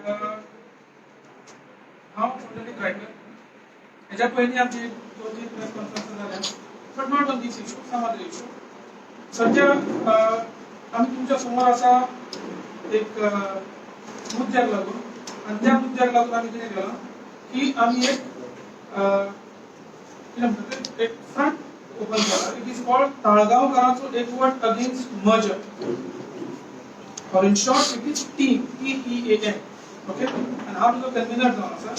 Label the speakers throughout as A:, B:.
A: हांव politic writer हेच्या पयलीं आमची 2-3 प्रेस कॉन्फरन्स जाल्या but not on this issue some other issue सध्या आमी तुमच्या समोर आसा एक मुद्द्याक लागून आनी त्या मुद्द्याक लागून आमी कितें केलां की आमी एक कितें म्हणटा एक फ्रंट ओपन केला इट इज कॉल्ड ताळगांवकारांचो एकवट against merger or in short it is TEAM TEAM okay and how to convener जावन आसा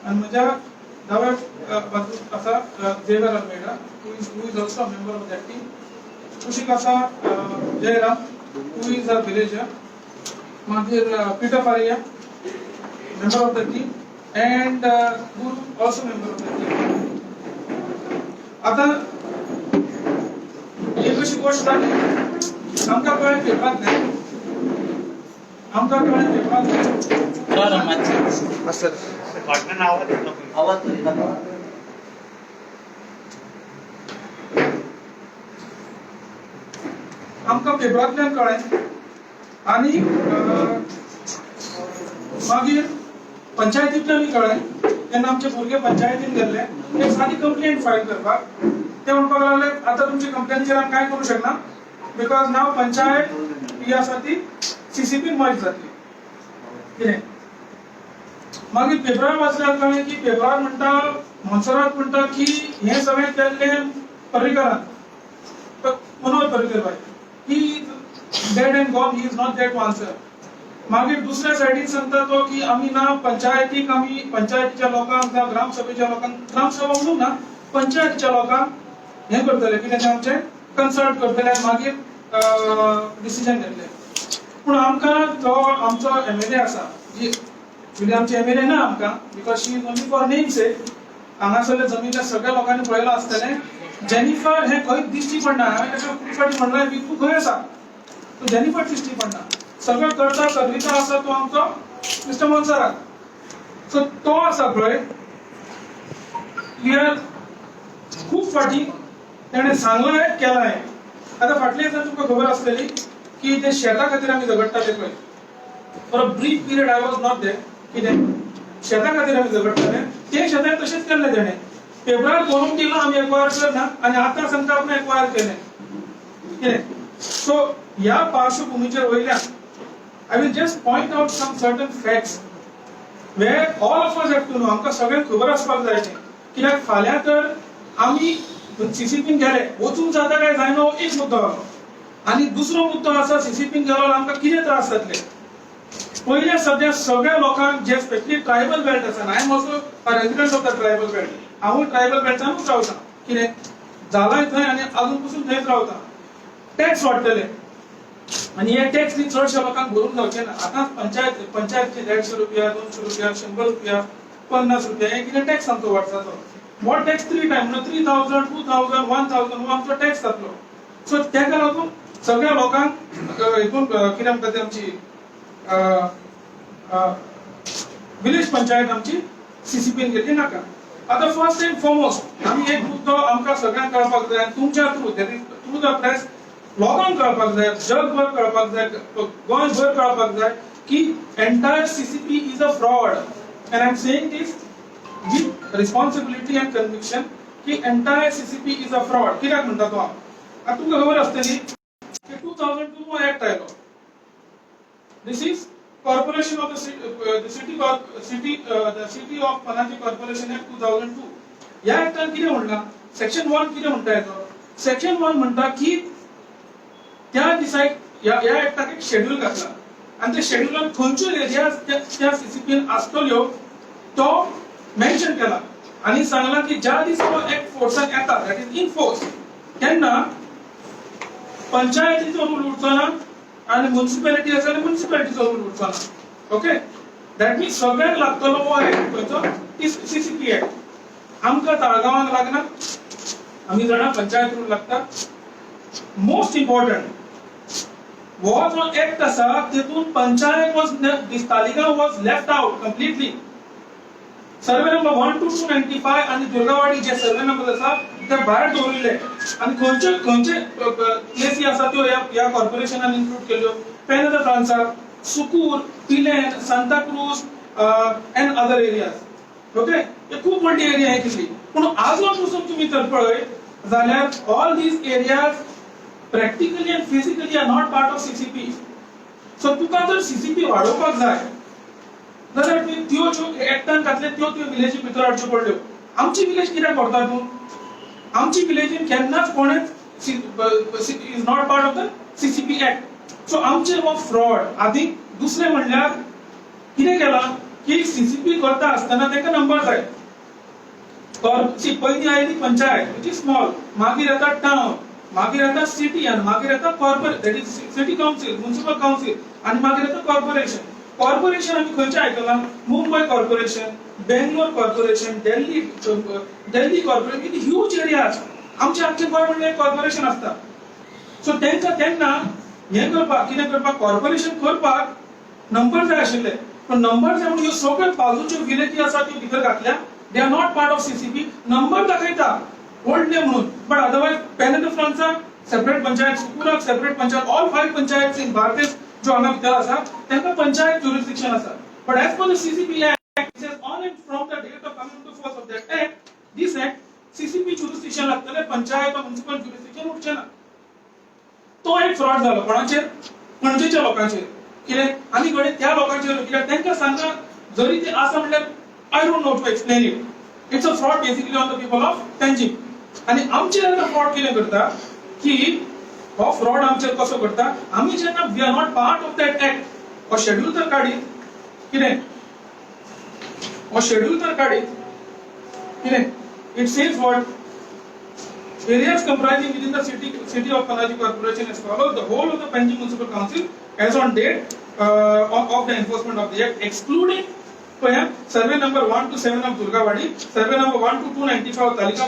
A: and माझ्या दाव्या बाजूक आसा जेवर Almeida who is also a member of that team कुशीक आसा Jairam who is a villager मागीर Peter Faria member of the team and Guru also member of the team आता एक अशी गोष्ट आमकां कळ्ळें पेपरांत नाही आमकां कळ्ळें पेपरांत आमकां पेपरांतल्यान कळ्ळें आनी मागीर पंचायतींतल्यान कळ्ळें तेन्ना आमचे भुरगे पंचायतीन गेल्ले एक सादी कंप्लेंट फायल करपाक ते म्हणपाक लागले आतां तुमची कंप्लेंटीचेर आमी कांय करूं शकना बिकॉज नाव पंचायत ही आसा ती सीसीपीन मर्ज जातली कितें मागीर पेपरार वाचल्यार कळ्ळें की पेपरार म्हणटा मोन्सरात म्हणटा की हें सगळें केल्लें पर्रीकरान Manohar Parrikar bye he dead and gone he is not that to answer मागीर दुसऱ्या सायडीन सांगता तो की आमी ना पंचायतीक आमी पंचायतीच्या लोकांक ना ग्रामसभेच्या लोकांक ग्रामसभा म्हणून ना पंचायतीच्या लोकांक हें करतले कितें तें आमचें कन्सल्ट करतले आनी मागीर डिसिजन घेतले पूण आमकां जो आमचो एमएलए आसा जी म्हणजे आमची एमएलए ना आमकां because she is only for name से हांगासरल्या जमीनच्या सगळ्या लोकांनी पळयलां आसतलें जेनिफर हें खंय दिश्टी पडना हांवें ताका खूब फावटी म्हणलें तूं खंय आसा तो जेनिफर दिश्टी पडना सगळो करता करविता आसा तो आमचो मिस्टर मोन्सरात सो तो आसा पळय क्लियर खूब फावटी तेणें सांगलां केलां आतां फाटल्या दिसांनी तुमकां खबर आसतली की ते शेता खातीर आमी झगडटाले पळय for a brief period I was not there कितें शेता खातीर आमी झगडटाले ते शेतान तशेंच केल्लें तेणें पेपरार बरोवन दिलो आमी एक्वायर करना आनी आतां सांगता आपण एक्वायर केलें कितें सो ह्या पार्श्वभुमीचेर वयल्यान I will just point out some certain facts where all of us have to know. आमकां सगळ्यांक खबर आसपाक जाय तें कित्याक फाल्यां तर आमी सीसीपीन गेले वचून जाता काय जायना एक मुद्दो आसा आनी दुसरो मुद्दो आसा सीसीपीन गेलो आमकां कितें त्रास जातले पयले सद्या सगळ्या लोकांक जे स्पेशली ट्रायबल बेल्ट आसा I am also a resident of the tribal belt हांवूय ट्रायबल बेल्टानूच रावता कितें जालाय थंय आनी अजून पसून थंयच रावता टॅक्स वाडटले आणि हे टॅक्स नी चडशा लोकांक भरून जावचे ना आतां पंचायतचे 150 रुपया 200 रुपया 100 रुपया 50 रुपया हे कितें टॅक्स आमचो वाडटालो हो टॅक्स 3 टायम 3000 2000 1000 हो आमचो टॅक्स जातलो सो तेका लागून सगळ्या लोकांक हितून कितें म्हणटा ती आमची विलेज पंचायत आमची सीसीपीन घेतली नाका आतां फर्स्ट एंड फॉरमोस्ट आमी एक मुद्दो आमकां सगळ्यांक कळपाक जाय तुमच्या थ्रू द प्रेस लोकांक कळपाक जाय जगभर कळपाक जाय गोंयभर कळपाक जाय की entire CCP is a fraud and I am saying this with responsibility and conviction की entire CCP is a fraud कित्याक म्हणटा तो आतां तुमकां खबर आसतली की 2002 हो एक्ट आयलो this is corporation of the city of Panaji corporation act 2002 ह्या एक्टान कितें म्हणलां सेक्शन 1 कितें म्हणटा येतो सेक्शन 1 म्हणटा की त्या दिसाक या एक्टाक एक शेड्यूल घातला आणि त्या शेड्यूलान खंयच्यो एरियाज त्या सीसीपीन आसतल्यो तो मेन्शन केला आणि सांगला की ज्या दिसा हो एक्ट फोर्सान येता दॅट इज इन फोर्स तेन्ना पंचायतीचो रूल उरचो ना आणि म्युनिसिपॅलिटी आसा जाल्यार म्युनिसिपॅलिटीचो रूल उरचो ना ओके दॅट मीन्स सगळ्यांक लागतलो हो एक्ट खंयचो सीसीपी एक्ट आमकां ताळगांवांक लागना आमी जाणा पंचायत रूल लागता मोस्ट इम्पॉर्टंट वो जो एक्ट आसा तेतून panchayat was this Taleigao was left out completely survey number 1 to 295 आणि दुर्गावाडी जे सर्वे नंबर आसा ते भायर दवरिल्ले आणि खंयचे खंयचे प्लेसी आसा त्यो या कॉर्पोरेशनान इन्क्लूड केल्यो पेन the transfer Sukur, Pilen, Santa Cruz, and other areas. Okay, हे खूप मोठी एरिया आहे तिथली. पण आजपासून तुम्ही तर पळय जाल्यार all these areas practically and physically are not part of CCP. So तुका जर CCP वाडोवपाक जाय जाल्यार तुवें त्यो ज्यो एक्टान घातले त्यो विलेजी भितर हाडच्यो पडल्यो. आमची विलेज कित्याक व्हरता तूं? आमची विलेजीन केन्नाच कोणेच is not part of the CCP act. So आमचे हो फ्रॉड. आदी दुसरे म्हणल्यार कितें केला की CCP करता आसतना ताका नंबर जाय. पयलीं oily panchayat which is small, मागीर येता टाउन, मागीर येता सिटी आनी मागीर येता corporate that is city council, municipal council आनी मागीर येता कॉर्पोरेशन. कॉर्पोरेशन आमी खंयचे आयकलां? Mumbai corporation, Bangalore corporation, Delhi corporation. It huge areas. आमचे आख्खे गोंय म्हणल्यार कॉर्पोरेशन आसता. सो तेंका तेन्ना हे करपाक कितें करपाक कॉर्पोरेशन करपाक नंबर जाय आशिल्ले. पण नंबर जाय म्हणून ह्यो सगळ्यो फालतूच्यो विलेजी आसा त्यो भितर घातल्या. They are not part of CCP. Number दाखयता ओल्ड डे म्हणून, बट अदरवाइज पेन फ्रांसाक सेपरेट पंचायत, सुकुराक separate panchayat, all 5 panchayat in Bardez जो हांगा भितर आसा तांकां पंचायत ज्युरिसडिक्शन आसा. But as per the CCP Act, it says on and from the date of coming into force of that act, this act CCP ज्युरिसडिक्शन लागतले, पंचायत वा म्युनिसिपल ज्युरिसडिक्शन उरचें ना. तो एक फ्रॉड जालो. कोणाचेर? पणजेच्या लोकांचेर. कितें? आनी कडेन त्या लोकांचेर कित्याक तांकां सांगा जरी ते आसा म्हणल्यार I don't know to explain it. It's a fraud basically on the people of Panjim. आनी आमचेर आतां फ्रॉड कितें करता की हो फ्रॉड आमचेर कसो करता? आमी जेन्ना we are not part of that act, हो शेड्यूल तर काडीत कितें? हो शेड्यूल तर काडीत कितें? It says what? Areas comprising within the city of Panaji Corporation as follows: the whole of the Panjim Municipal Council as on date of the enforcement of the act, excluding survey number 1 to 7 of Durgawadi, survey number 1 to 295 of Talika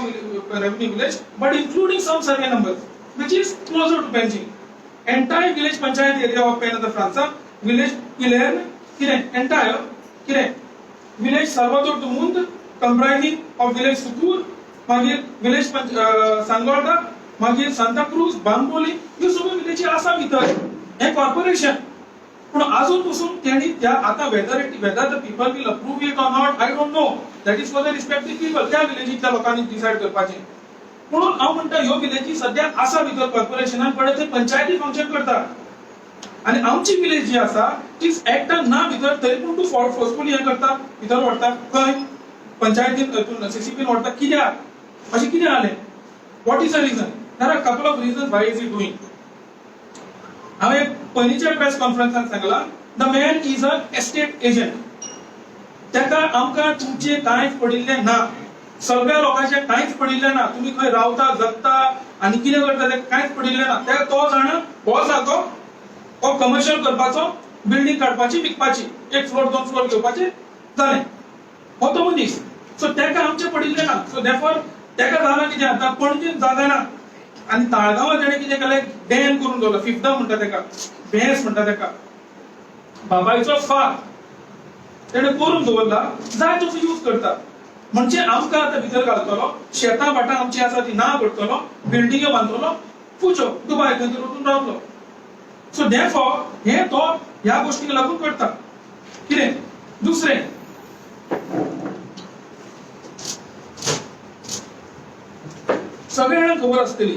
A: Revenue Village, but including some survey numbers which is closer to Panjim. Entire village panchayat area of Pen of the Fransa, village Pilen, entire village Salvador do Mundo, comprising of village Sukur, मागीर village सांगोळडा, मागीर Santa cruise, Bambolim, ह्यो सगळ्यो विलेजी आसा भितर. हे corporation. पूण आजून पासून तेणी त्या आतां whether the people will approve it or not I don't no. That is for the respective people. त्या विलेजींतल्या लोकांनी डिसायड करपाचें. म्हणून हांव म्हणटा ह्यो विलेजी सद्या आसा भितर कॉर्पोरेशनान, पण ते पंचायती फंक्शन करता. आनी आमची विलेज जी आसा ती एक्टान ना भितर, तरी पूण तूं फोर्सफुली हे करता, भितर व्हरता. खंय? पंचायतीन CCP व्हरता. कित्याक? अशें कितें जालें? What is the reason? There are couple of reasons why is it doing. हांवें एक पयलींच्या प्रेस कॉन्फरन्सान सांगलां the man is a estate agent. ताका आमकां तुमचें कांयच पडिल्लें ना. सगळ्या लोकांचें कांयच पडिल्लें ना. तुमी खंय रावता, जगता आनी कितें करता ताका कांयच पडिल्लें ना. ताका तो जाणा हो सारको हो कमर्शियल करपाचो, बिल्डींग काडपाची, विकपाची, 1 फ्लोर 2 फ्लोर घेवपाचें जालें. हो तो मनीस. सो ताका आमचें पडिल्लें ना. सो देफॉर ताका जालां कितें आतां पणजेन जागा ना. आनी ताळगांवां ताणें कितें केलें? डॅम करून दवरलो. फिफ्थ म्हणटा ताका, भेस म्हणटा ताका, बाबायचो फार ताणें करून दवरला. जाय तसो यूज करता. म्हणजे आमकां आतां भितर घालतलो, शेतां भाटां आमची आसा ती ना करतलो, बिल्डिंग्यो बांदतलो, पुजो दुबाय खंय तरी वचून रावतलो. सो देफॉर हे तो ह्या गोश्टीक लागून करता. कितें? दुसरें सगळ्यांना खबर आसतली,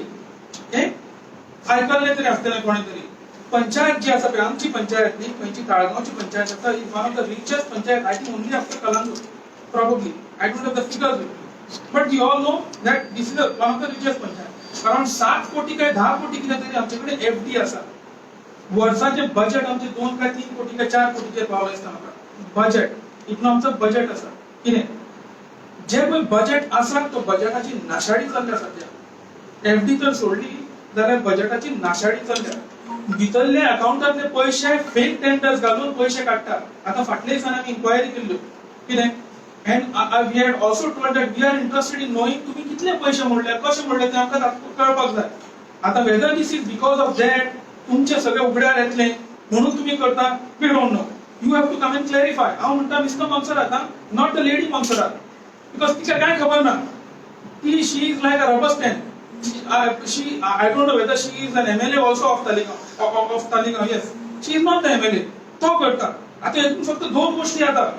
A: आयकल्लें तरी आसतलें कोणे तरी, पंचायत जी आसा पळय आमची पंचायत न्ही, खंयची ताळगांवची पंचायत आसा, is one of the richest panchayat. I think only after Calangute probably. I don't have the figures with me, but you all know that this is one of the richest panchayat. around 7 कोटी काय 10 कोटी कितें तरी आमच्याकडे FD आसा. वर्साचे बजेट आमचे 2 काय 3 कोटी काय 4 कोटीचेर पावले आसता. म्हाका बजेट इतलो आमचो बजेट आसा. कितें? जे पळय बजेट आसा तो बजेटाची नाशाडी चल्ल्या सध्या. FD तर सोडली जाल्यार बजेटाची नाशाडी चल्ल्या. भितरले अकाउंटांतले पयशे फेक टेंडर्स घालून पयशे काडटा. आतां फाटल्या दिसांनी आमी इन्क्वायरी केल्ल्यो. कितें? And we had also told that we are interested in knowing तुम्ही कितले पैसे मोडले, कशे मोडले ते आमकां कळपाक जाय. आता whether this is because of that तुमचे सगळे उघड्यार येतले म्हणून तुम्ही करता, we don't know. You have to come and clarify. हांव म्हणटा mister Monserrate, not the lady Monserrate, because तिका काय खबर ना. she is like a rubber stamp. I don't know whether she is an MLA also of Talegaon. Yes, she is not the MLA. तो करता. आता हेतून फक्त दोन गोष्टी आता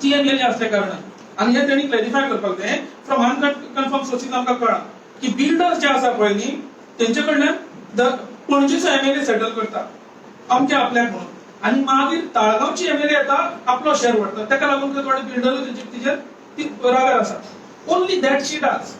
A: TMLA असल्या कारणान आणि हे त्यांनी क्लॅरिफाय करपाक जाय. फ्रॉम अनकन्फर्म सोर्सीस आमकां कळ्ळा की बिल्डर्स जे आसा पळय न्ही तेंचे कडल्यान पणजेचो MLA सेटल करता अमके आपल्याक म्हणून आणि मागीर ताळगांवची MLA येता आपलो शेअर व्हरता. ताका लागून थोडे बिल्डर तिचेर ती रागार आसा. Only that she does.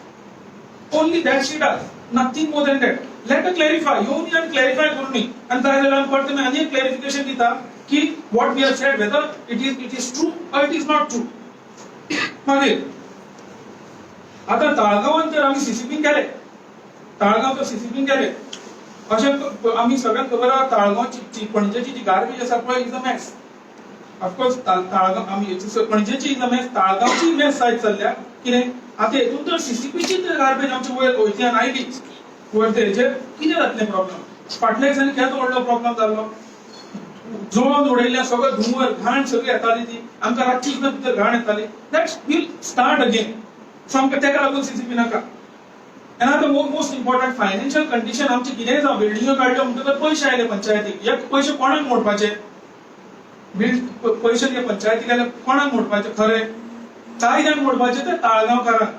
A: Only that she does. Nothing more than that. Let a clarify. येवन आमी क्लॅरिफाय करून न्ही आनी जाय जाल्यार आमी परत आनी एक क्लॅरिफिकेशन दिता की what we have said whether it is true or it is not true. मागीर आता ताळगांवान जर आमी CCP केले, ताळगांवचो CCP केले अशें आमी सगळ्यांक खबर आहा ताळगांवची पणजेची जी गार्बेज आसा पळय is a mess. Of course Taleigao आमी पणजेची इज अ मेस, ताळगांवची मेस सायड चल्ल्या. कितें आता हेतून तर CCPची गार्बेज आमच्या वयर गोंयच्यान आयलीच वयर तेजेर कितें जातलें प्रॉब्लेम. फाटल्या दिसांनी केदो व्हडलो प्रॉब्लेम जाल्लो. जळोवन उडयल्ल्या सगळं धुंवर घाण सगळी येताली ती आमकां रातची भितर घाण येताली. That's will start again. So आमकां तेका लागून CCP नाका. And आता मोस्ट इम्पॉर्टंट फायनान्शियल कंडिशन आमची कितेंय जावं बिल्डिंगो काडल्यो म्हणटकर पयशे आयले पंचायतीक. एक पयशे कोणाक मोडपाचे? पयशे जे पंचायतीक आयले कोणाक मोडपाचे? खरें कायद्याक मोडपाचे ते ताळगांवकारांक.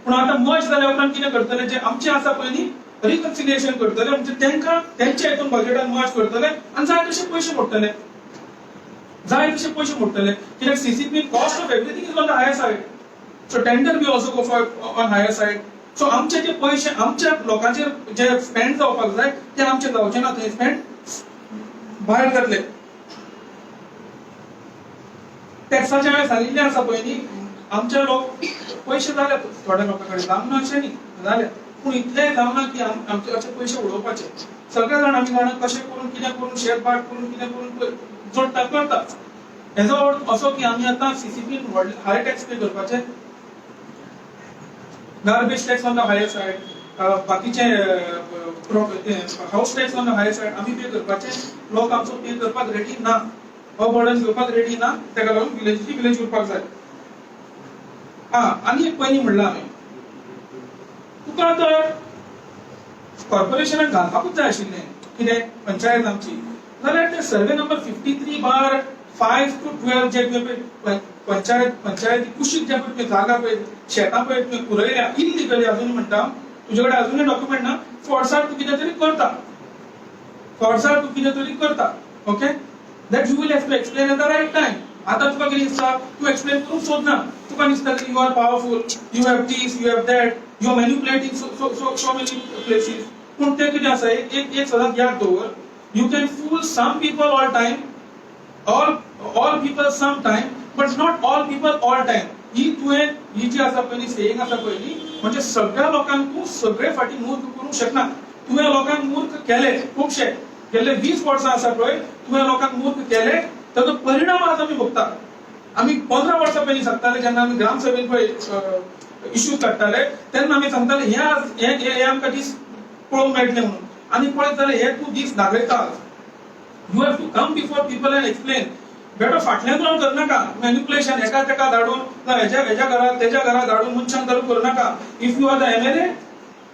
A: पूण आता मर्ज जाल्या उपरांत कितें करतले जे आमचे आसा पळय न्ही रिकन्सिलिएशन करतले म्हणजे तांकां तेंच्या हेतून बजेटान मर्ज करतले आनी जाय तशे पयशे मोडटले. जाय तशे पयशे मोडटले. कित्याक CCP cost of everything is on the higher side. So tender be also go for on higher side. So आमचे जे पयशे आमच्या लोकांचेर जे स्पेंड जावपाक जाय ते आमचे जावचे ना. थंय स्पेंड भायर जातले. टॅक्साच्या वेळार सांगिल्लें आसा पळय न्ही आमचे लोक पयशे जाले थोड्या लोकां कडेन जावना अशें न्ही जाले. पूण इतलेंय जावना की आमचे अशे पयशे उडोवपाचे. सगळे जाण आमी जाणा कशें करून कितें करून शेअर बाट करून कितें करून जोडटा करतात. हेजो अर्थ असो की आमी आतां CCP हाय टॅक्स पे करपाचे. Garbage tax on the higher side, बाकीचे house tax on the higher side आमी पे करपाचे. लोक आमचो पे करपाक रेडी ना. हो बर्डन घेवपाक रेडी ना. ताका लागून विलेज उरपाक जाय. आनी एक पयलीं म्हणलां हांवें तुका तर कॉर्पोरेशनाक घालपाकूच जाय आशिल्लें कितें पंचायत आमची जाल्यार ते सर्वे नंबर 53/5 to 12 जे पंचायत कुशीक जे पळय जागा पळय शेतां पळय तुवें पुरयल्या इल्लिगली अजून म्हणटा तुजे कडेन अजूनय डॉक्युमेंट ना. फोर्सार तूं कितें तरी करता. फोर्सार तूं कितें तरी करता. Okay that you will have to explain at the right time. आता तुका कितें दिसता तूं एक्सप्लेन करूंक सोदना. तुका दिसता की you are powerful, you have this, you have that, you are manipulating so many places. पूण ते कितें आसा एक सदांच याद दवर. You can fool some people all time, all people sometime but not all people all time. ही जी आसा पळय न्ही सेयिंग आसा पळय न्ही म्हणजे सगळ्या लोकांक तूं सगळे फाटी मूर्ख करूंक शकना. तुवें लोकांक मूर्ख केले खुबशे गेल्ले 20 वर्सां आसा पळय तुवें लोकांक मूर्ख केले ताचो परिणाम आज आमी भोगता. आमी 15 वर्सां पयलीं सांगताले जेन्ना आमी ग्रामसभेन पळय इश्यूज काडटाले तेन्ना आमी सांगताले हे आमकां दीस पळोवंक मेळटले म्हणून. आनी पळयत जाल्यार हे तूं दीस दाखयता. You have to come before people and explain. बेटो फाटल्यान रावन करनाका मॅन्युपुलेशन एका तेका धाडून हेज्या घरात तेज्या घरात धाडून मनशांक धरून करनाका. If you are the MLA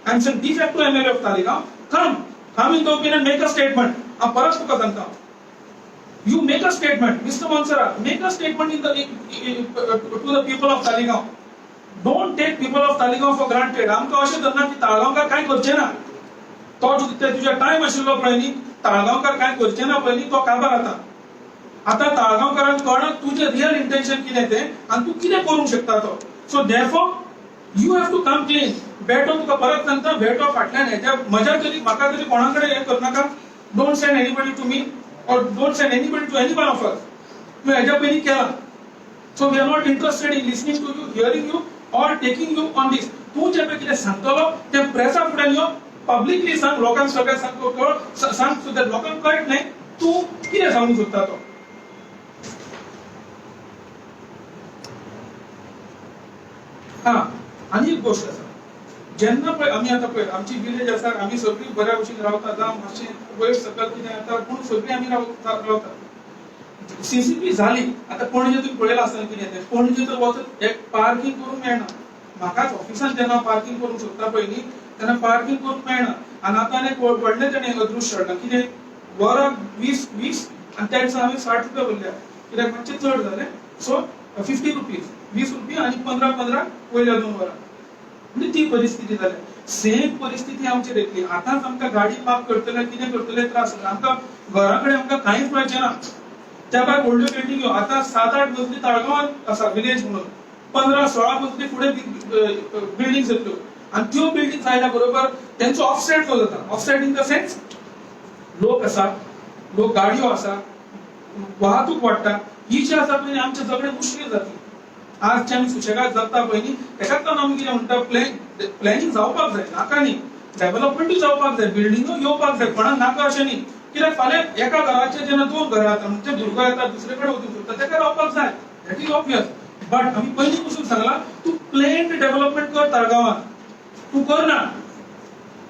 A: I am saying de facto MLA of Taleigao come in the opinion, make a statement. हांव परत तुका सांगता. You make a statement, Mr. Mansara, make a statement to the people of Taligaon. Don't take people of Taligaon for granted. आमकां अशें धरना की ताळगांवकार कांय करचें ना. तो तुज्या टायम आशिल्लो पळय न्ही ताळगांवकार कांय करचें ना पळय न्ही तो काबार आतां ताळगांवकारांक कळना तुजें रियल इंटेंशन कितें तें आनी तूं कितें करूंक शकता तो. So therefore you have to come clean. बेटो तुका परत सांगता बेटो फाटल्यान हेज्या म्हज्या तरी म्हाका तरी कोणा कडेन हें करनाका. Don't send anybody to me or don't send anybody to any one of us. तुवें हेज्या पयलीं केलां. So we are not interested in listening to you, hearing you or taking you on this. तूं जें पळय कितें सांगतलो तें प्रेसा फुड्यान यो पब्लिकली सांग. लोकांक सगळ्या सांग सुद्दां लोकांक कळट न्हय तूं कितें सांगूंक सोदता तो. आनी एक गोष्ट आसा जेन्ना पळय आमी आतां पळय आमची विलेज आसा आमी सगळीं बऱ्या भशेन रावता जावं मातशें वयर सकयल कितें जाता पूण सगळीं आमी रावता. CCP जाली आतां पणजे तुमी पळयलां आसतना कितें तें पणजे तर वचत एक पार्किंग करूंक मेळना. म्हाकाच ऑफिसान जेन्ना पार्किंग करूंक सोदता पळय न्ही तेन्ना पार्किंग करूंक मेळना. आनी आतां आनी व्हडलें तेणें अदृश्य हाडलां कितें वराक 20 आणि त्या दिसा आम्ही 60 रुपया भरल्या कित्याक मातशें चड जालें. सो 50 रुपीज 20 रुपया आणि 15 वयल्या 2 वरां म्हणजे ती परिस्थिती जाल्या. सेम परिस्थिती आमचेर येतली. आतांच आमकां गाडी पार्क करतले कितें करतले त्रास जाता. आमकां घरा कडेन आमकां कांयच मेळचें ना. त्या भायर व्हडल्यो बिल्डिंग्यो आतां 7-8 मजली ताळगांवांत आसा विलेज म्हणून 15-16 मजली फुडें बिल्डिंग्स येतल्यो आणि त्यो बिल्डिंग्स आयल्या बरोबर तेंचो ऑफसेट जो जाता. ऑफसेट इन द सेन्स लोक आसा, लोक गाडयो आसा, वाहतूक वाडटा. ही जी आसा पळय आमचें जगणें मुश्कील जातलें. आजचे आमी सुशेगाद जगता पळय न्ही तेकाच लागून आमी कितें म्हणटा प्लॅनिंग जावपाक जाय नाका न्ही. डेव्हलपमेंटूय जावपाक जाय, बिल्डिंगूय येवपाक जाय, कोणाक नाका अशें न्ही. कित्याक फाल्यां एका घराचे जेन्ना 2 घरां जाता म्हणजे भुरगो येता दुसरे कडेन वचूंक सोदता तेका रावपाक जाय. That is obvious. बट आमी पयलीं पसून सांगलां तूं प्लेन डेव्हलपमेंट कर ताळगांवांत. तूं करना.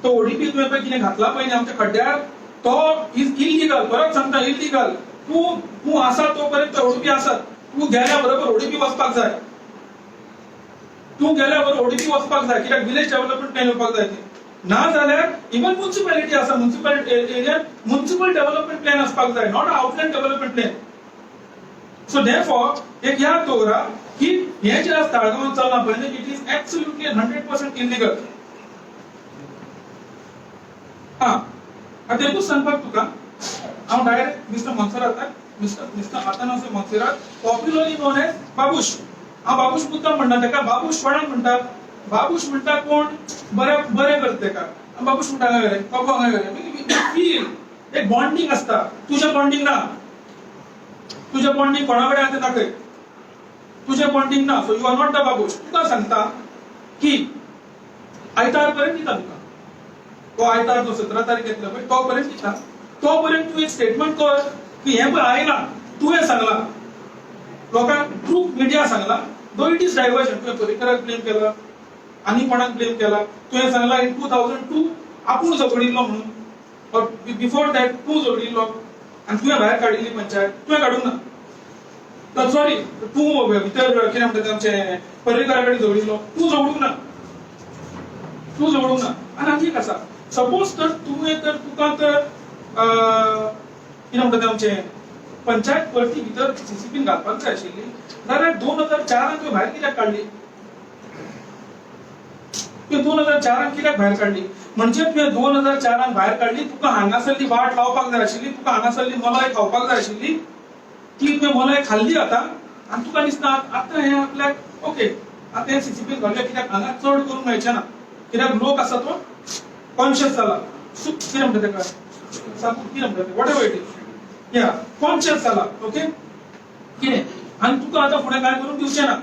A: तो ओडीपी तुवें पळय कितें घातला पळय न्ही आमच्या खड्ड्यार तो इज इलिगल. परत सांगता इलिगल. तूं आसा तो पर्यंत ओडीपी आसात. तूं गेल्या बरोबर ओडीपी वचपाक जाय. तूं गेल्या बरोबर ओडीपी वचपाक जाय कित्याक विलेज डेव्हलपमेंट प्लॅन येवपाक जाय. ना जाल्यार इवन म्युनिसिपालिटी आसा म्युनिसिपल एरियांत म्युनिसिपल डेव्हलपमेंट प्लॅन आसपाक जाय not outline development plan. So therefore एक याद दवरा की हे जे आज ताळगांवांत चलना पळय न्ही इट इज एब्सोल्युटली 100% इलिगल. आता एकूच सांगपाक तुका हांव direct mister Monserrate mister Atanasio Monserrate popularly known as Babush. हांव बाबूश मुद्दाम म्हणना तेका. बाबूश कोणाक म्हणटात? बाबूश म्हणटा कोण बरें करता तेका. बाबूश म्हणटा हांगा गेले बाबू हांगा गेले फील एक बॉन्डिंग आसता. तुजें बॉन्डिंग ना. तुजें बॉन्डिंग कोणा कडेन आसा दाखय. तुजें बॉन्डिंग ना. So you are not the Babush. तुका सांगता की आयतार पर्यंत दिता तुका. तो आयतार जो 17 तारीख येतलो पळय तो पर्यंत दिता. तो पर्यंत तूं एक स्टेटमेंट कर की हें पळय आयला तुवें सांगला लोकांक थ्रू मिडिया सांगला. दो इट इज डायवर्जन. तुवें पर्रीकराक ब्लेम केला आनी कोणाक ब्लेम केला. तुवें सांगला इन 2002 आपूण झगडिल्लो म्हणून और बिफोर दॅट तूं झगडिल्लो आनी तुवें भायर काडिल्ली पंचायत. तुवें काडूंक ना. सॉरी तूं भितर कितें म्हणटा आमचे पर्रीकारा कडेन झगडिल्लो. तूं झगडूंक ना. तूं झगडूंक ना. आनी आनी एक आसा सपोज तर तुवें तर तुका तर कितें म्हणटा आमचे पंचायत परती भितर सीसीपीन घालपाक जाय आशिल्ली जाल्यार 2004 तुवें भायर कित्याक काडली? 2004 कित्याक भायर काडली? म्हणजे तुवें 2004 भायर काडली. तुका हांगासरली वाट लावपाक जाय आशिल्ली. तुका हांगासरली मलाई खावपाक जाय आशिल्ली. ती तुवें मलाई खाल्ली आतां आनी तुका दिसता आतां हें आपल्याक ओके आतां हें सीसीपीन घाललें कित्याक हांगा चड करूंक मेळचें ना कित्याक लोक आसा तो कॉन्शियस जाला. कितें म्हणटा तेका कितें म्हणटा वॉट एवर इट इज या कॉन्शियस जाला. ओके कितें आनी तुका आतां फुडें कांय करूंक दिवचें ना.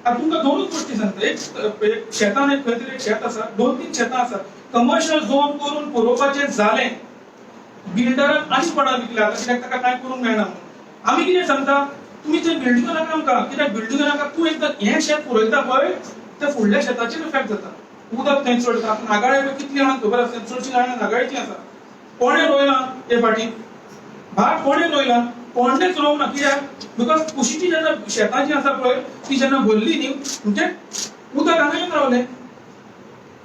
A: आतां तुमकां दोनूच गोश्टी सांगता. एक शेतान एक खंय तरी एक शेत आसा 2-3 शेतां आसा कमर्शियल झोन करून पुरोवपाचें जालें. बिल्डरान आनी कोणाक विकल्या आतां कित्याक ताका कांय करूंक मेळना म्हणून. आमी कितें सांगता तुमी थंय बिल्डिंगो नाका आमकां कित्याक बिल्डिंगो नाका. तूं एकदां हें शेत पुरयता पळय त्या फुडल्या शेताचेर इफेक्ट जाता. उदक थंय चड आतां नागाळे कितली जाणांक खबर आसा चडशीं जाणां नागाळीचीं आसा. कोणें रोयलां हे फाटीं भात कोणें रोयलां? कोणेंच रोवंक ना. कित्याक बिकॉज कुशीची जेन्ना शेतां जीं आसा पळय ती जेन्ना भरली न्ही म्हणजे उदक हांगा येवन रावलें.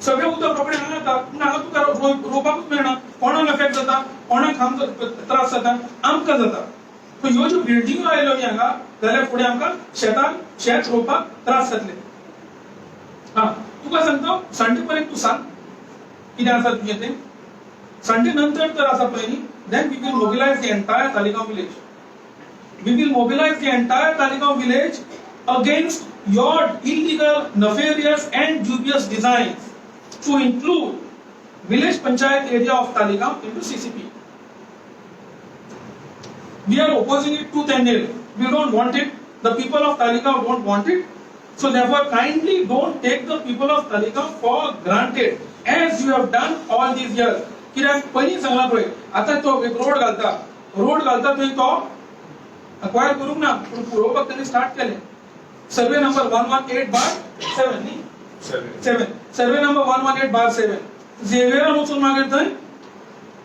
A: सगळें उदक रोखडें हांगा येता पूण हांगा तुका रोवपाकूच मेळना. कोणाक एफेक्ट जाता? कोणाक त्रास जाता? आमकां जाता. सो ह्यो ज्यो बिल्डिंगो आयल्यो न्ही हांगा जाल्यार फुडें आमकां शेत रोवपाक त्रास जातले. तुका सांगता संडे पर्यंत तूं सांग कितें आसा तुजें तें. संडे नंतर तर आसा पळय न्ही then we will mobilize the entire Talegaon village. We will mobilize the entire Talegaon village against your illegal, nefarious and dubious designs to include village panchayat area of Talegaon into CCP. We are opposing it tooth and nail. We don't want it. The people of Talegaon don't want it. So therefore kindly don't take the people of Talegaon for granted as you have done all these years. कित्याक पयलीं सांगला पळय आतां तो एक road घालता थंय तो अक्वायर करूंक ना पूण पुरोवपाक ताणें स्टार्ट केलें. सर्वे नंबर 118/7 न्ही 7 सर्वे नंबर 118/7 झेवियरान वचून मागीर थंय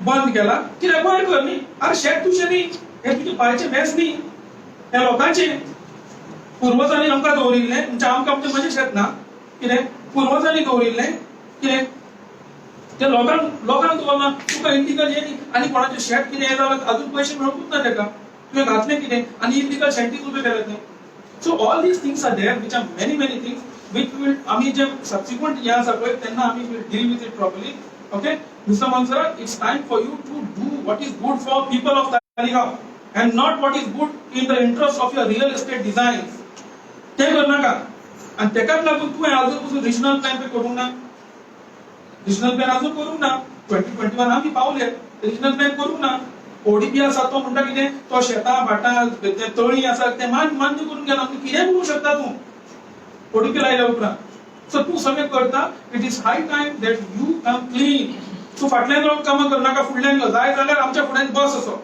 A: बंद केला. कित्याक अक्वायर कर न्ही. अरे शेत तुजें न्ही हें तुजें पांयचें मेस न्ही हें लोकांचें. पुर्वजांनी आमकां दवरिल्लें म्हणजे आमकां आमचें म्हजें शेत ना. कितें पुर्वजांनी दवरिल्लें कितें ते लोकांक दवरना तुका इलिगल हे आणि कोणाचे शेत कितें हे जाल्यार अजून पयशे मेळूंकूच ना तेका तुवें घातलें कितें आणि इलिगल शेतीक उबे केले ते so all these things are there which are many things which will आमी जे सबसिक्वेंट हे आसा पळय तेन्ना आमी will deal with it properly okay mister Mansara it's time for you to do what is good for people of Talegaon and not what is good in the interest of your real estate designs ते करनाका आणि तेकाच लागून तू अजून पासून regional plan पे करूंक ना regional plan अजून करूंक ना 2021 आम्ही पावले रिजनल प्लॅन करूंक ना ओडीपी आसा तो म्हणटा कितें तो शेतां भाटां ते तळी आसा ते मान्य करून गेला तू कितें करूंक शकता तू ओडीपी लायल्या उपरांत सो तू सगळें करता it is high time that you come clean तू फाटल्यान रावन कामां करनाका फुडल्यान यो जाय जाल्यार आमच्या फुड्यान बस असो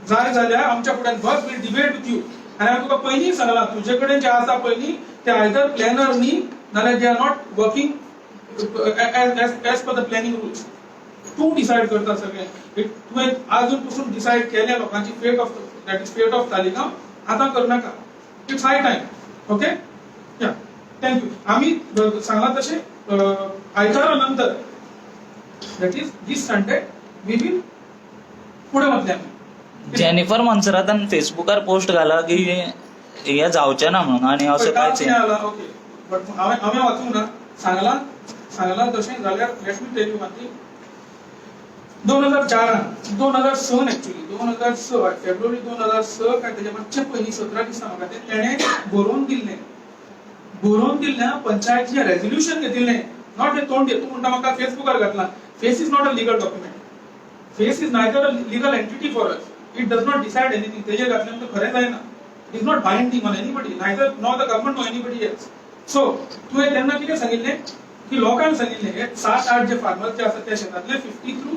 A: जाय जाल्यार आमच्या फुड्यान बस विल डिबेट विथ यू आणि हांवें तुका पयलीं सांगलां तुजे कडेन जे आसा पयलीं ते आयदर प्लॅनर न्ही नाल्यार they are not working as per the planning rules तू डिसायड करता सगळें तुवें आजून पासून डिसायड केल्या लोकांची fate of that is fate of Taleigao आतां करनाका इट्स हाय टाइम ओके या थँक्यू आमी सांगला तशें आयतारा नंतर that is this Sunday we will फुडें वतले आमी
B: जेनिफर मनसरातान फेसबुकार पोस्ट घाला की हे जावचें ना म्हणून आणि असं कांयच
A: ओके बट हांवें वाचूंक ना सांगलां तशें जाल्यार let me tell you one thing 2006 actually 2006 February 2006 काय त्याच्या मागचे पयलीं 17 दिसा म्हाका तेणें बरोवन दिल्लें पंचायतीचें रेझोल्यूशन घेतिल्लें नॉट ए तोंड तूं म्हणटा म्हाका फेसबुकार घातला face is not a legal document face is neither a legal entity for us it does not decide anything तेजेर घातल्यार तो खरें जायना it is not binding on anybody neither not the government no anybody else so तुवें तेन्ना कितें सांगिल्लें की लोकांक सांगिल्लें हे 7-8 जे फार्मर्स जे आसा त्या शेतांतले 50 through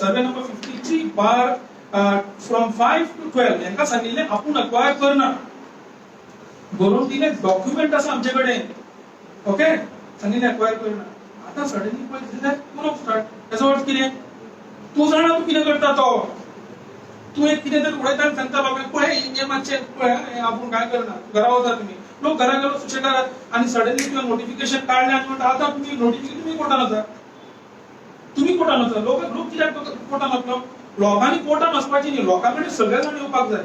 A: survey number 53 bar from 5 to 12 हेंकां सांगिल्लें आपूण अक्वायर करना बरोवन दिलें डॉक्युमेंट आसा आमचे कडेन ओके सांगिल्लें अक्वायर करना आतां सडनली पळय दिल्यार करूंक स्टार्ट हेजो अर्थ कितें तूं जाणा तूं कितें करता तो तू एक कितें तरी उडयता आनी सांगता लोकांक पळय हे मातशें पळय आपूण कांय करना घरा वता तुमी लोक घरा गेलो सुशेगाद आणि सडनली तुवें नोटिफिकेशन काढलें आनी म्हणटा आतां तुमी नोटिफिकेशन तुमी कोर्टान वचा लोक कित्याक कोर्टान वतलो लोकांनी कोर्टान वचपाची न्ही लोकां कडेन सगळे जाण येवपाक जाय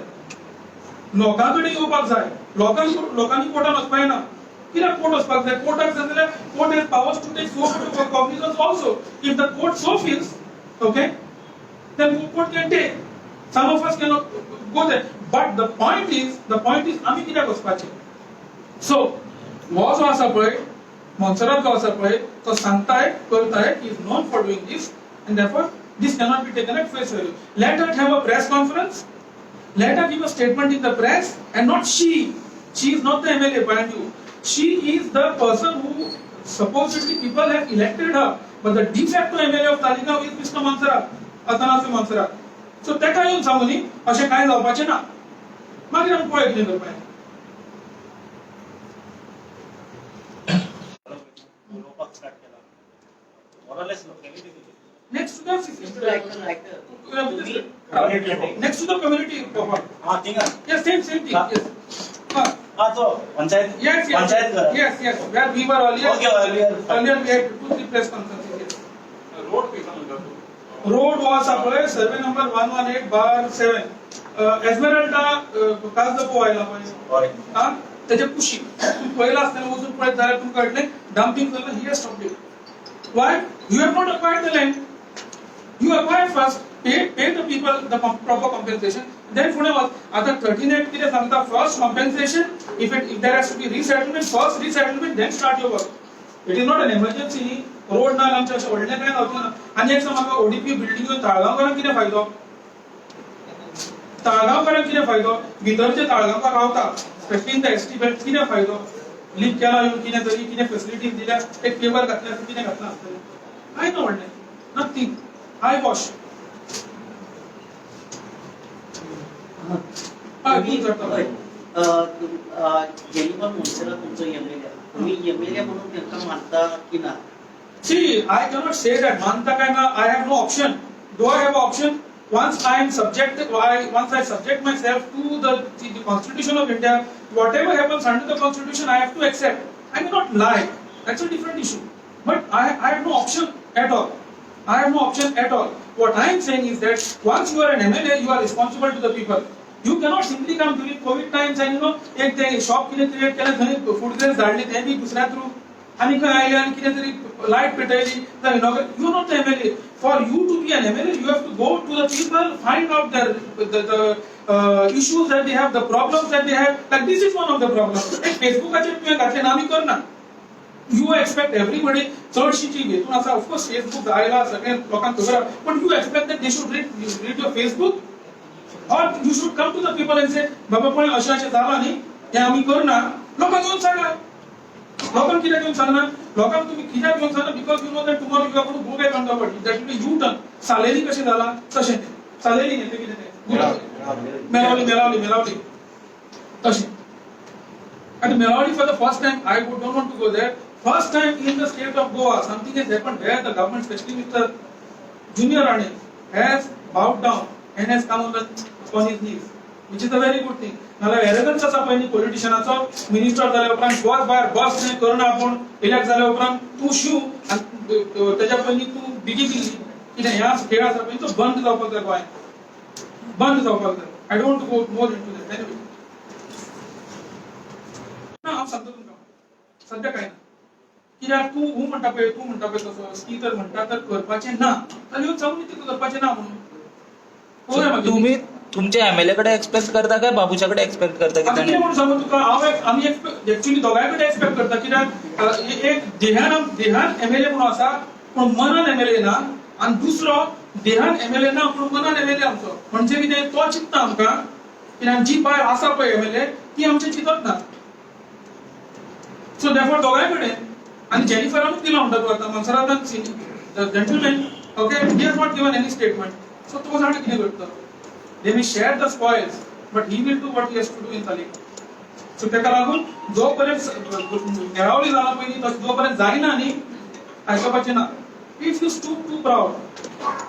A: लोकांनी कोर्टान वचपाक ना कित्याक कोर्ट वचपाक जाय कोर्टाक जाय जाल्यार court has powers to take so cognizance also if the court so feels okay then court can take some of us cannot go there but the point is आमी कित्याक वचपाचें सो हो जो आसा पळय मनसरात जो आसा पळय तो सांगताय करताय he is known for doing this and therefore this cannot be taken at face value let her have a press conference let her give a statement in the press and not she is not the MLA behind you she is the person who supposedly people have elected her but the de facto MLA of Talegaon is Mr. Mansara Atanasio Mansara so तेका येवन सांगून न्ही अशें कांय जावपाचें ना मागीर आमी पळय कितें करपाचें next to the community yes same thing yes
C: so panchayat
A: yes where we were earlier we had 2-3 press conferences road was पळय सर्वे नंबर 118/7 एस्मेराल्डा काजदपो आयला पळय हां तेजे कुशी तूं पळयला आसतना वचून पळयत जाल्यार तुमकां कळटलें डंपिंग जालें he stop it why you have not acquired the land you acquired first pay the people the proper compensation then फुडें वच आतां 13 कितें सांगता first compensation if there has to be resettlement first resettlement then start your work it is not an emergency न्ही road ना आमचे अशें व्हडलें कांय जावचें ना आनी एक सांग म्हाका ओडीपी बिल्डींग ताळगांवकारांक कितें फायदो भितर ताळगांवकार रावता specially in the ST belt कितें फायदो लिफ्ट केला येवन कितें तरी कितें फेसिलिटीज दिल्या एक पेपर घातल्यार कितें घातलां आसतलें कांय ना व्हडलें नथींग हाय वॉश
D: जेनिफर मनसरा तुमचो MLA तुम्ही MLA म्हणून त्यांना मानता की ना
A: See, I cannot say that manta kaina. I have no option. Do I have an option? Once I subject myself to the Constitution of India, whatever happens under the Constitution, I have to accept. I may not lie. That's a different issue. But I have no option at all. I have no option at all. What I am saying is that once you are an MLA, you are responsible to the people. You cannot simply come during COVID times and एक ते shop कितें create केलें थंय food grades धाडले ते बी दुसऱ्या through आनी खंय आयले आनी कितें तरी लायट पेटयली तर you not the MLA. For you to be an MLA, you have to go to the people, find out the issues that they have, the problems that they have. Like this is one of the problems. फेसबुकाचेर तुवें घातलें आमी करना. You expect everybody चडशी जी हेतून आसा of course Facebook आयला सगळ्या लोकांक खबर आसा but you expect that they should read your Facebook or you should come to the people and say बाबा पण अशें जाला न्ही हें आमी करना लोकांक येवन सांगा लोकांक कित्याक येवन सांगना लोकांक तुमी कित्याक येवन सांगना because you know that tomorrow you are going to go back on the body that will be U-turn सालेली कशें जाला तशें तें सालेली न्ही तें कितें तें मेलावली तशें and Melody for the first time I don't want to go there. First time in the state of Goa, something has happened where the government, especially Mr. Junior Rane, has bowed down and has come on his knees, which is a very good thing. नाल्या एरगन्स आसा पळय न्ही पॉलिटिशियनाचो minister जाल्या उपरांत boss भायर boss न्ही करना आपूण इलेक्ट जाल्या उपरांत तूं शिव आनी तेज्या पयलीं तूं BJP कितें ह्या खेळ आसा पळय तो बंद जावपाक जाय गोंयांत बंद जावपाक जाय. I don't want to go more into that anyway. हांव सांगता तुमकां सद्या कांय ना कित्याक तूं म्हणटा पळय तसो ती तर म्हणटा तर करपाचें ना जाल्यार येवन सांगून ती करपाचें ना म्हणून पळोवया मागीर
B: तुम्ही तुमच्या MLA कडे एक्सपेक्ट करता काय बाबूच्या कडे एक्सपेक्ट करता की
A: आता कितें म्हणून सांगू तुका आमी एक्चुअली दोगांय कडेन एक्सपेक्ट करता कित्याक एक देहान MLA म्हणून आसा पूण मनान MLA ना आनी दुसरो देहान MLA ना पूण मनान MLA आमचो म्हणजे कितें तो चिंतता आमकां कित्याक जी भायर आसा पळय MLA ती आमचें चिंतत ना. सो देफोर दोगांय कडेन आनी जेनिफरानूच दिला म्हणटा तूं आतां मनसरातान gentleman okay he has not given any statement so तो जाणा कितें करता they may share the spoils but he will do what he has to do in Taleigao. So तेका लागून जो पर्यंत मेळावली जाला पळय न्ही जो पर्यंत जायना न्ही आयकपाचें ना. If you stoop to proud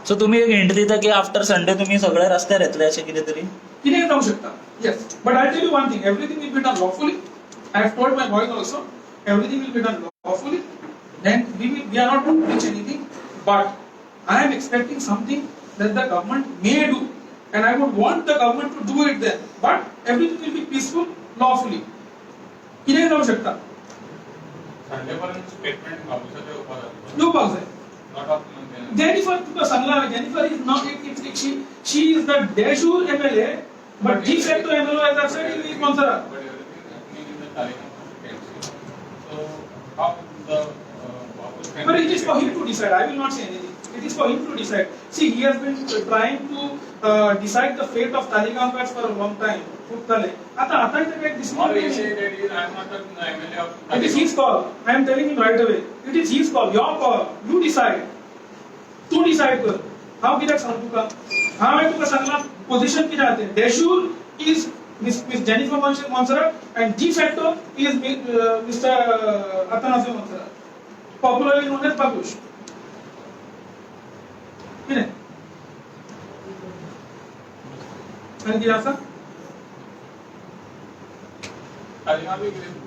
B: so तुम्ही एक हिंट दिता की आफ्टर संडे तुम्ही सगळे रस्त्यार येतले अशें कितें तरी
A: कितें जावं शकता. Yes but I tell you one thing everything will be done lawfully. I have told my boys also everything will be done lawfully. Then we are not going to reach anything, but I am expecting something that the government may do, and I would want the government to do it then. But everything will be peaceful, lawfully. कितें जावं शकता.
C: संडेपर्यंत statement बाबूसाच्या उपाधान
A: येवपाक जाय.
C: Not of
A: Jennifer तुका सांगला Jennifer is not she is the de jure MLA, but de facto MLA as I said is Montserrat.
C: So how the
A: But it is for him to decide. I will not say anything. It is for him to decide. See, he has been trying to decide the fate of Taligamkars for a long time. Ata this morning. It is his call. I am telling him right away. It is his call. Your call. You decide. तू decide कर. How कित्याक सांगू तुका? हांवें तुका सांगला position कितें आहा तें. De jure is Miss Jennifer Montserrat and de facto is Mr. Atanasio Montserrat, popularly known as Pakush. कितें? आनी कितें आसा?
C: तालिगां बी कितें